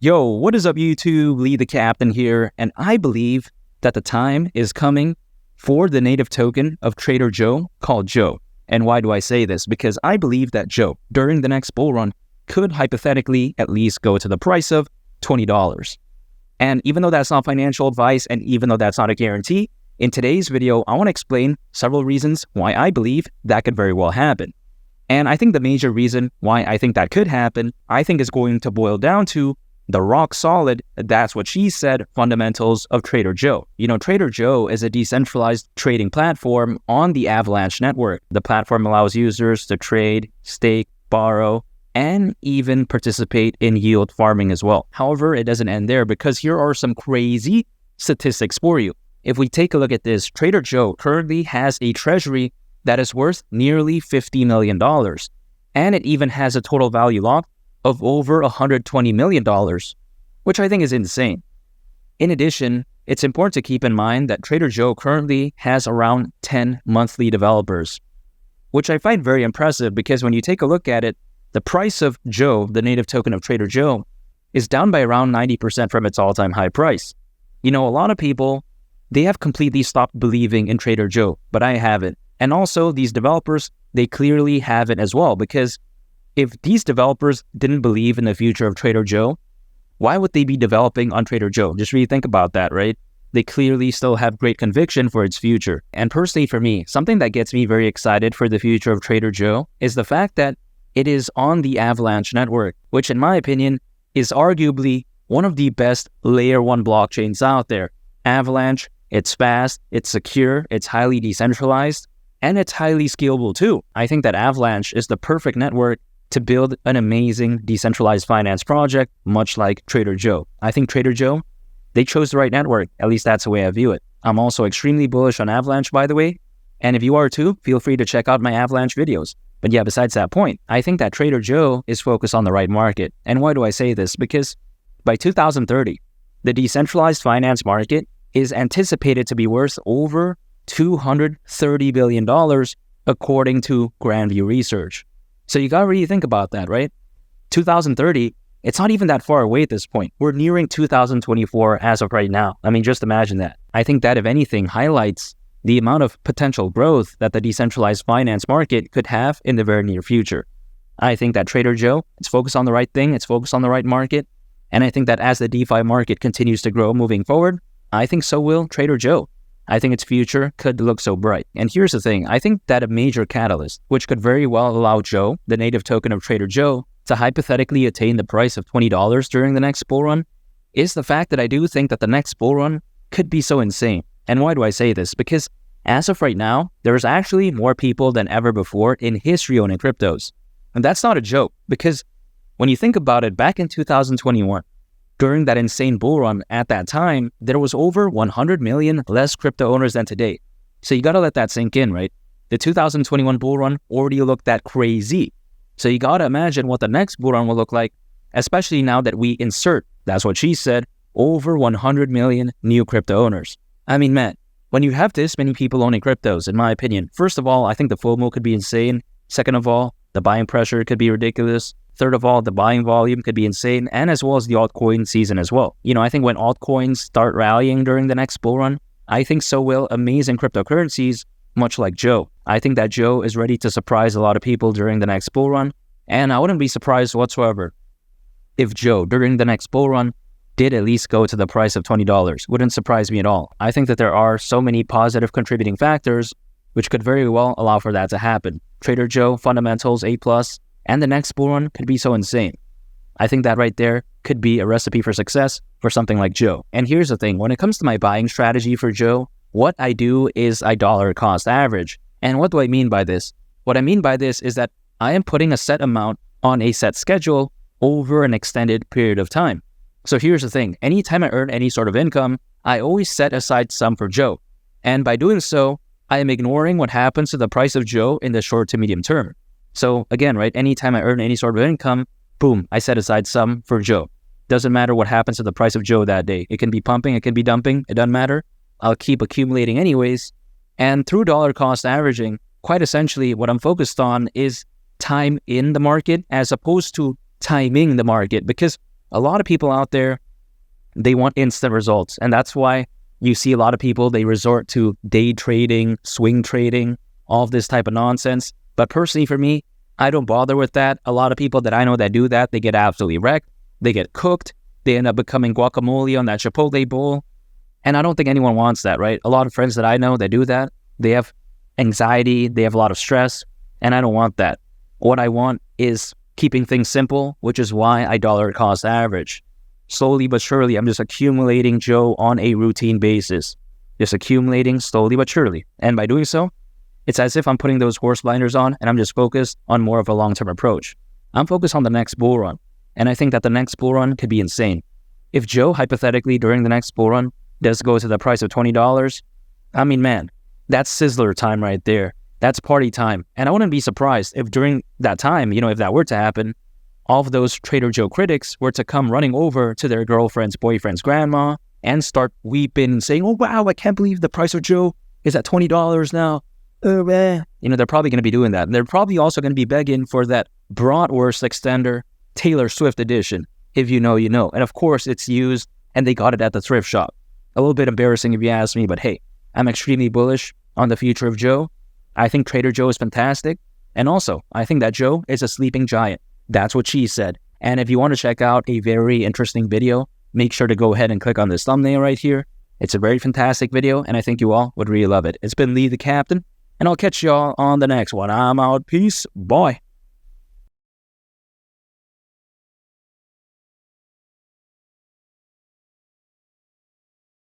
Yo, what is up YouTube? Lee the Captain here, and I believe that the time is coming for the native token of Trader Joe called Joe. And why do I say this? Because I believe that Joe, during the next bull run, could hypothetically at least go to the price of $20. And even though that's not financial advice, and even though that's not a guarantee, in today's video, I want to explain several reasons why I believe that could very well happen. And I think the major reason why I think that could happen, I think is going to boil down to the rock solid, that's what she said, fundamentals of Trader Joe. You know, Trader Joe is a decentralized trading platform on the Avalanche network. The platform allows users to trade, stake, borrow, and even participate in yield farming as well. However, it doesn't end there, because here are some crazy statistics for you. If we take a look at this, Trader Joe currently has a treasury that is worth nearly $50 million. And it even has a total value locked of over $120 million, which I think is insane. In addition, it's important to keep in mind that Trader Joe currently has around 10 monthly developers, which I find very impressive, because when you take a look at it, the price of Joe, the native token of Trader Joe, is down by around 90% from its all-time high price. You know, a lot of people, they have completely stopped believing in Trader Joe, but I haven't. And also, these developers, they clearly haven't as well, because if these developers didn't believe in the future of Trader Joe, why would they be developing on Trader Joe? Just really think about that, right? They clearly still have great conviction for its future. And personally for me, something that gets me very excited for the future of Trader Joe is the fact that it is on the Avalanche network, which in my opinion is arguably one of the best layer 1 blockchains out there. Avalanche, it's fast, it's secure, it's highly decentralized, and it's highly scalable too. I think that Avalanche is the perfect network to build an amazing decentralized finance project, much like Trader Joe. I think Trader Joe, they chose the right network. At least that's the way I view it. I'm also extremely bullish on Avalanche, by the way. And if you are too, feel free to check out my Avalanche videos. But yeah, besides that point, I think that Trader Joe is focused on the right market. And why do I say this? Because by 2030, the decentralized finance market is anticipated to be worth over $230 billion, according to Grandview Research. So you gotta really think about that, right? 2030, it's not even that far away at this point. We're nearing 2024 as of right now. I mean, just imagine that. I think that, if anything, highlights the amount of potential growth that the decentralized finance market could have in the very near future. I think that Trader Joe, it's focused on the right thing, it's focused on the right market, and I think that as the DeFi market continues to grow moving forward, I think so will Trader Joe. I think its future could look so bright. And here's the thing, I think that a major catalyst, which could very well allow Joe, the native token of Trader Joe, to hypothetically attain the price of $20 during the next bull run, is the fact that I do think that the next bull run could be so insane. And why do I say this? Because as of right now, there's actually more people than ever before in history owning cryptos. And that's not a joke, because when you think about it, back in 2021, during that insane bull run at that time, there was over 100 million less crypto owners than today. So you gotta let that sink in, right? The 2021 bull run already looked that crazy. So you gotta imagine what the next bull run will look like, especially now that we insert, that's what she said, over 100 million new crypto owners. I mean, man, when you have this many people owning cryptos, in my opinion, first of all, I think the FOMO could be insane. Second of all, the buying pressure could be ridiculous. Third of all, the buying volume could be insane, and as well as the altcoin season as well. You know, I think when altcoins start rallying during the next bull run, I think so will amazing cryptocurrencies, much like Joe. I think that Joe is ready to surprise a lot of people during the next bull run, and I wouldn't be surprised whatsoever if Joe, during the next bull run, did at least go to the price of $20. Wouldn't surprise me at all. I think that there are so many positive contributing factors which could very well allow for that to happen. Trader Joe, fundamentals, A+, and the next bull run could be so insane. I think that right there could be a recipe for success for something like Joe. And here's the thing, when it comes to my buying strategy for Joe, what I do is I dollar cost average. And what do I mean by this? What I mean by this is that I am putting a set amount on a set schedule over an extended period of time. So here's the thing, anytime I earn any sort of income, I always set aside some for Joe. And by doing so, I am ignoring what happens to the price of Joe in the short to medium term. So again, right, anytime I earn any sort of income, boom, I set aside some for Joe. Doesn't matter what happens to the price of Joe that day. It can be pumping, it can be dumping, it doesn't matter. I'll keep accumulating anyways. And through dollar cost averaging, quite essentially what I'm focused on is time in the market as opposed to timing the market. Because A lot of people out there, they want instant results. And that's why you see a lot of people, they resort to day trading, swing trading, all of this type of nonsense. But personally for me, I don't bother with that. A lot of people that I know that do that, they get absolutely wrecked. They get cooked. They end up becoming guacamole on that Chipotle bowl. And I don't think anyone wants that, right? A lot of friends that I know that do that, they have anxiety, they have a lot of stress, and I don't want that. What I want is keeping things simple, which is why I dollar cost average. Slowly but surely, I'm just accumulating Joe on a routine basis. Just accumulating slowly but surely. And by doing so, it's as if I'm putting those horse blinders on and I'm just focused on more of a long-term approach. I'm focused on the next bull run. And I think that the next bull run could be insane. If Joe, hypothetically, during the next bull run, does go to the price of $20, I mean, man, that's sizzler time right there. That's party time. And I wouldn't be surprised if during that time, if that were to happen, all of those Trader Joe critics were to come running over to their girlfriend's, boyfriend's grandma and start weeping and saying, oh, wow, I can't believe the price of Joe is at $20 now. Oh, man. They're probably going to be doing that. And they're probably also going to be begging for that Bratwurst extender Taylor Swift edition. If you know, you know. And of course, it's used and they got it at the thrift shop. A little bit embarrassing if you ask me, but hey, I'm extremely bullish on the future of Joe. I think Trader Joe is fantastic. And also, I think that Joe is a sleeping giant. That's what she said. And if you want to check out a very interesting video, make sure to go ahead and click on this thumbnail right here. It's a very fantastic video, and I think you all would really love it. It's been Lee the Captain, and I'll catch you all on the next one. I'm out. Peace. Bye.